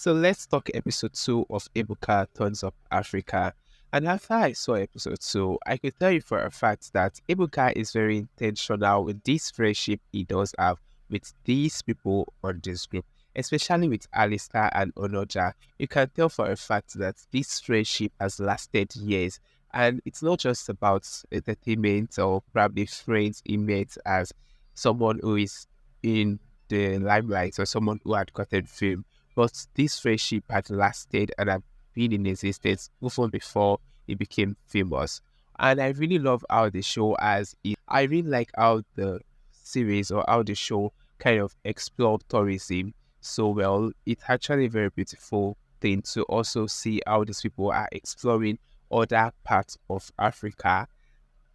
So let's talk episode 2 of Ebuka Turns Up Africa. And after I saw episode 2, I could tell you for a fact that Ebuka is very intentional with this friendship he does have with these people on this group, especially with Alistair and Onoja. You can tell for a fact that this friendship has lasted years. And it's not just about entertainment or probably friends he met as someone who is in the limelight or someone who had gotten fame, but this friendship had lasted and had been in existence even before it became famous. And I really love how the show has it. I really like how the series or how the show kind of explored tourism so well. It's actually a very beautiful thing to also see how these people are exploring other parts of Africa.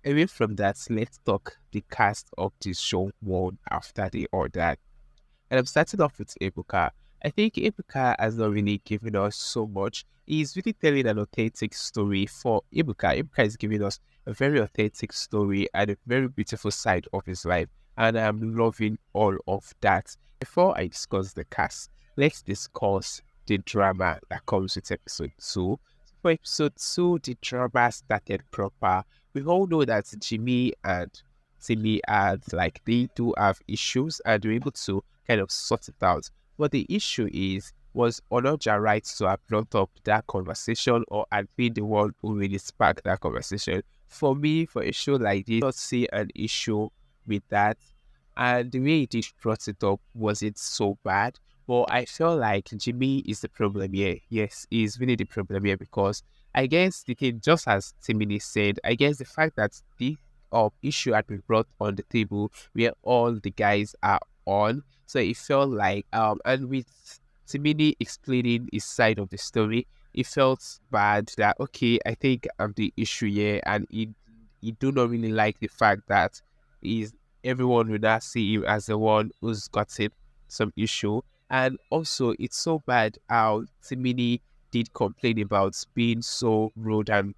Away from that, let's talk the cast of this show one after the other. And I'm starting off with Ebuka. I think Ebuka has not really given us so much. He's really telling an authentic story for Ebuka. Ebuka is giving us a very authentic story and a very beautiful side of his life. And I'm loving all of that. Before I discuss the cast, let's discuss the drama that comes with episode 2. For episode 2, the drama started proper. We all know that Jimmy and Timmy had, like, they do have issues and they're able to kind of sort it out. But the issue is, was Onoja right to have brought up that conversation or had been the one who really sparked that conversation? For me, for a show like this, I don't see an issue with that. And the way he did brought it up wasn't so bad. But I feel like Jimmy is the problem here. Yes, he's really the problem here because I guess the thing, just as Timini said, I guess the fact that the issue had been brought on the table where all the guys are on. So it felt like and with Timini explaining his side of the story, it felt bad that okay, I think I'm the issue here, and he do not really like the fact that is everyone will not see him as the one who's gotten some issue. And also it's so bad how Timini did complain about being so rude and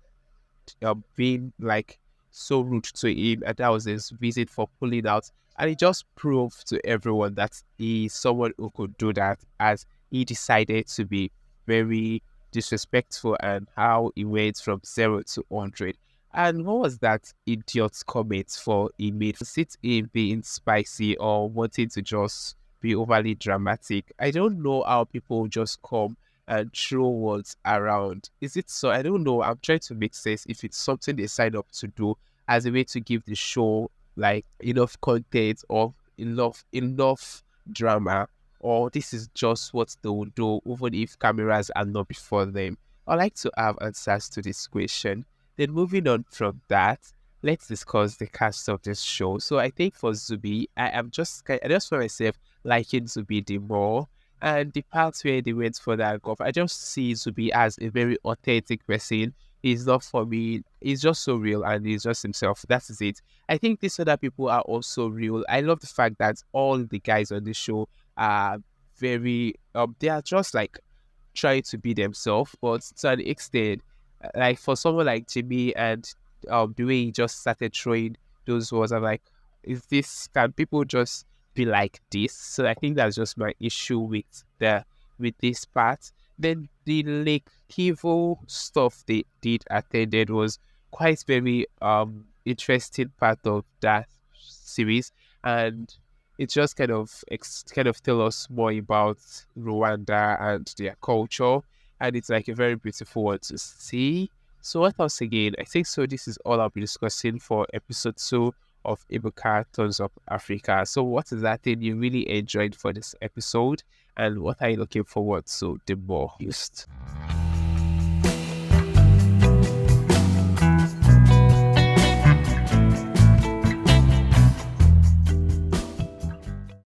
being like so rude to him, and that was his reason for pulling out. And it just proved to everyone that he's someone who could do that, as he decided to be very disrespectful and how he went from 0 to 100. And what was that idiot's comment for he made? Was it him being spicy or wanting to just be overly dramatic? I don't know how people just come and throw words around. Is it so? I don't know. I'm trying to make sense if it's something they sign up to do as a way to give the show like enough content or enough drama, or this is just what they will do even if cameras are not before them. I like to have answers to this question. Then moving on from that, let's discuss the cast of this show. So I think for Zuby, I just find myself liking Zuby the more, and the parts where they went for that golf, I just see Zubi as a very authentic person. He's not for me. He's just so real and he's just himself. That is it. I think these other people are also real. I love the fact that all the guys on the show are very they are just like trying to be themselves, but to an extent, like for someone like Jimmy and the way he just started throwing those words, I'm like, is this, can people just be like this? So I think that's just my issue with this part. Then the Lake Kivo stuff they did attended was quite very interesting part of that series, and it just kind of tell us more about Rwanda and their culture, and it's like a very beautiful one to see. So what else again? I think so. This is all I'll be discussing for episode 2 of Ebuka Turns Up Africa. So what is that thing you really enjoyed for this episode, and what are you looking forward to the most?